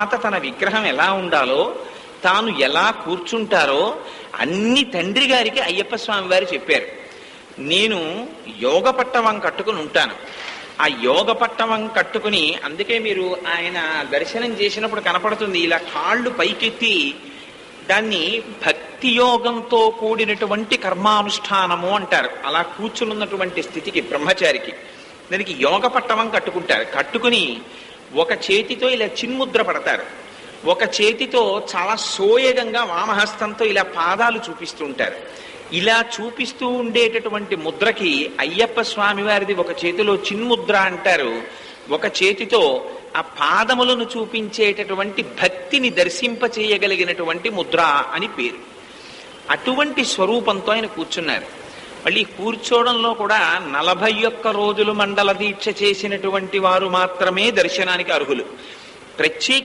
తన విగ్రహం ఎలా ఉండాలో, తాను ఎలా కూర్చుంటారో అన్ని తండ్రి గారికి అయ్యప్ప స్వామి వారు చెప్పారు. నేను యోగ పట్టవం కట్టుకుని ఉంటాను. ఆ యోగ పట్టవం కట్టుకుని, అందుకే మీరు ఆయన దర్శనం చేసినప్పుడు కనపడుతుంది, ఇలా కాళ్ళు పైకెత్తి దాన్ని భక్తి యోగంతో కూడినటువంటి కర్మానుష్ఠానము అంటారు. అలా కూర్చునున్నటువంటి స్థితికి బ్రహ్మచారికి దానికి యోగ పట్టవం కట్టుకుంటారు. కట్టుకుని ఒక చేతితో ఇలా చిన్ముద్ర పడతారు, ఒక చేతితో చాలా సోయగంగా వామహస్తంతో ఇలా పాదాలు చూపిస్తూ ఉంటారు. ఇలా చూపిస్తూ ఉండేటటువంటి ముద్రకి అయ్యప్ప స్వామి వారిది ఒక చేతిలో చిన్ముద్ర అంటారు, ఒక చేతితో ఆ పాదములను చూపించేటటువంటి భక్తిని దర్శింపచేయగలిగినటువంటి ముద్ర అని పేరు. అటువంటి స్వరూపంతో ఆయన కూర్చున్నారు. మళ్ళీ కూర్చోవడంలో కూడా 41 రోజులు మండల దీక్ష చేసినటువంటి వారు మాత్రమే దర్శనానికి అర్హులు. ప్రత్యేక